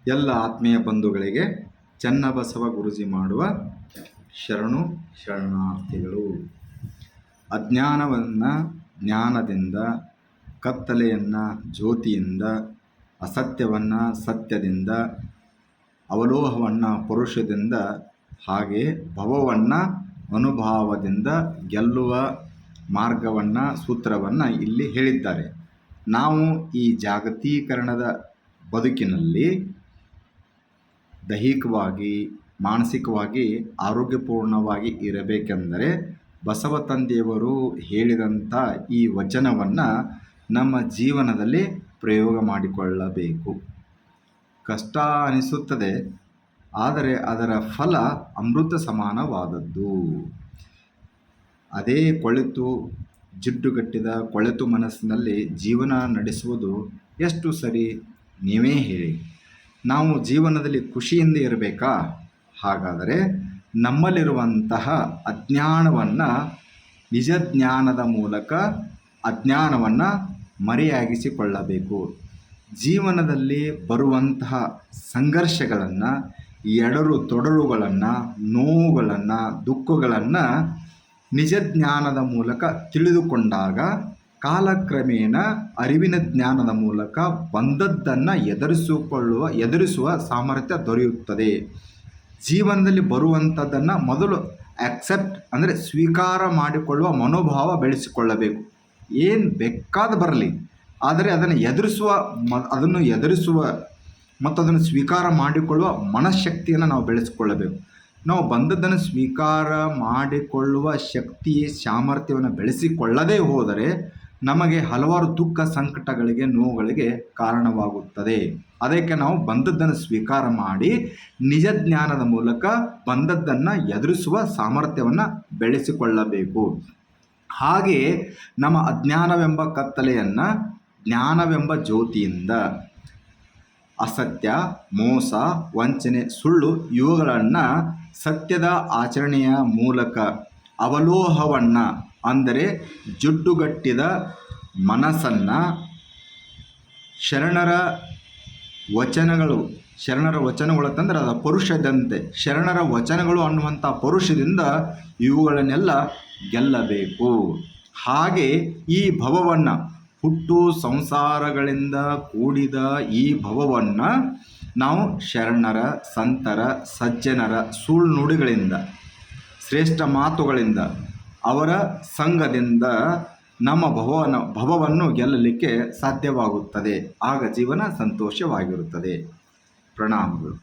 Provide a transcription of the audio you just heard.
ಎಲ್ಲ ಆತ್ಮೀಯ ಬಂಧುಗಳಿಗೆ ಚನ್ನಬಸವ ಗುರೂಜಿ ಮಾಡುವ ಶರಣು ಶರಣಾರ್ಥಿಗಳು. ಅಜ್ಞಾನವನ್ನು ಜ್ಞಾನದಿಂದ, ಕತ್ತಲೆಯನ್ನು ಜ್ಯೋತಿಯಿಂದ, ಅಸತ್ಯವನ್ನು ಸತ್ಯದಿಂದ, ಅವಲೋಹವನ್ನು ಪುರುಷದಿಂದ, ಹಾಗೆ ಭವವನ್ನು ಅನುಭಾವದಿಂದ ಗೆಲ್ಲುವ ಮಾರ್ಗವನ್ನು ಸೂತ್ರವನ್ನು ಇಲ್ಲಿ ಹೇಳಿದ್ದಾರೆ. ನಾವು ಈ ಜಾಗತೀಕರಣದ ಬದುಕಿನಲ್ಲಿ ದೈಹಿಕವಾಗಿ ಮಾನಸಿಕವಾಗಿ ಆರೋಗ್ಯಪೂರ್ಣವಾಗಿ ಇರಬೇಕೆಂದರೆ ಬಸವ ತಂದೆಯವರು ಹೇಳಿದಂಥ ಈ ವಚನವನ್ನು ನಮ್ಮ ಜೀವನದಲ್ಲಿ ಪ್ರಯೋಗ ಮಾಡಿಕೊಳ್ಳಬೇಕು. ಕಷ್ಟ ಅನಿಸುತ್ತದೆ, ಆದರೆ ಅದರ ಫಲ ಅಮೃತ ಸಮಾನವಾದದ್ದು. ಅದೇ ಜಿಡ್ಡುಗಟ್ಟಿದ ಕೊಳೆತು ಮನಸ್ಸಿನಲ್ಲಿ ಜೀವನ ನಡೆಸುವುದು ಎಷ್ಟು ಸರಿ? ನೀವೇ ಹೇಳಿ. ನಾವು ಜೀವನದಲ್ಲಿ ಖುಷಿಯಿಂದ ಇರಬೇಕಾ? ಹಾಗಾದರೆ ನಮ್ಮಲ್ಲಿರುವಂತಹ ಅಜ್ಞಾನವನ್ನು ನಿಜ ಜ್ಞಾನದ ಮೂಲಕ ಅಜ್ಞಾನವನ್ನು ಮರೆಯಾಗಿಸಿಕೊಳ್ಳಬೇಕು. ಜೀವನದಲ್ಲಿ ಬರುವಂತಹ ಸಂಘರ್ಷಗಳನ್ನು, ಎಡರು ತೊಡರುಗಳನ್ನು, ನೋವುಗಳನ್ನು, ದುಃಖಗಳನ್ನು ನಿಜ ಜ್ಞಾನದ ಮೂಲಕ ತಿಳಿದುಕೊಂಡಾಗ ಕಾಲಕ್ರಮೇಣ ಅರಿವಿನ ಜ್ಞಾನದ ಮೂಲಕ ಬಂದದ್ದನ್ನು ಎದುರಿಸುವ ಸಾಮರ್ಥ್ಯ ದೊರೆಯುತ್ತದೆ. ಜೀವನದಲ್ಲಿ ಬರುವಂಥದ್ದನ್ನು ಮೊದಲು ಆಕ್ಸೆಪ್ಟ್ ಅಂದರೆ ಸ್ವೀಕಾರ ಮಾಡಿಕೊಳ್ಳುವ ಮನೋಭಾವ ಬೆಳೆಸಿಕೊಳ್ಳಬೇಕು. ಏನು ಬೇಕಾದ ಬರಲಿ, ಆದರೆ ಅದನ್ನು ಎದುರಿಸುವ ಮತ್ತು ಅದನ್ನು ಸ್ವೀಕಾರ ಮಾಡಿಕೊಳ್ಳುವ ಮನಃಶಕ್ತಿಯನ್ನು ನಾವು ಬೆಳೆಸಿಕೊಳ್ಳಬೇಕು. ನಾವು ಬಂದದ್ದನ್ನು ಸ್ವೀಕಾರ ಮಾಡಿಕೊಳ್ಳುವ ಶಕ್ತಿ ಸಾಮರ್ಥ್ಯವನ್ನು ಬೆಳೆಸಿಕೊಳ್ಳದೇ ಹೋದರೆ ನಮಗೆ ಹಲವಾರು ದುಃಖ ಸಂಕಟಗಳಿಗೆ ನೋವುಗಳಿಗೆ ಕಾರಣವಾಗುತ್ತದೆ. ಅದಕ್ಕೆ ನಾವು ಬಂದದ್ದನ್ನು ಸ್ವೀಕಾರ ಮಾಡಿ ನಿಜ ಜ್ಞಾನದ ಮೂಲಕ ಬಂದದ್ದನ್ನು ಎದುರಿಸುವ ಸಾಮರ್ಥ್ಯವನ್ನು ಬೆಳೆಸಿಕೊಳ್ಳಬೇಕು. ಹಾಗೆಯೇ ನಮ್ಮ ಅಜ್ಞಾನವೆಂಬ ಕತ್ತಲೆಯನ್ನು ಜ್ಞಾನವೆಂಬ ಜ್ಯೋತಿಯಿಂದ, ಅಸತ್ಯ, ಮೋಸ, ವಂಚನೆ, ಸುಳ್ಳು ಇವುಗಳನ್ನು ಸತ್ಯದ ಆಚರಣೆಯ ಮೂಲಕ ಅವಲೋಹವನ್ನು ಅಂದರೆ ಜುಡ್ಡುಗಟ್ಟಿದ ಮನಸ್ಸನ್ನು ಶರಣರ ವಚನಗಳು ಅಂತಂದ್ರೆ ಅದು ಪರುಷದಂತೆ, ಶರಣರ ವಚನಗಳು ಅನ್ನುವಂಥ ಪರುಷದಿಂದ ಇವುಗಳನ್ನೆಲ್ಲ ಗೆಲ್ಲಬೇಕು. ಹಾಗೆ ಈ ಭವವನ್ನು, ಹುಟ್ಟು ಸಂಸಾರಗಳಿಂದ ಕೂಡಿದ ಈ ಭವವನ್ನು ನಾವು ಶರಣರ, ಸಂತರ, ಸಜ್ಜನರ ಸುಳ್ಳು ನುಡಿಗಳಿಂದ, ಶ್ರೇಷ್ಠ ಮಾತುಗಳಿಂದ, ಅವರ ಸಂಘದಿಂದ ನಮ್ಮ ಭವವನ್ನು ಗೆಲ್ಲಲಿಕ್ಕೆ ಸಾಧ್ಯವಾಗುತ್ತದೆ. ಆಗ ಜೀವನ ಸಂತೋಷವಾಗಿರುತ್ತದೆ. ಪ್ರಣಾಮಗಳು.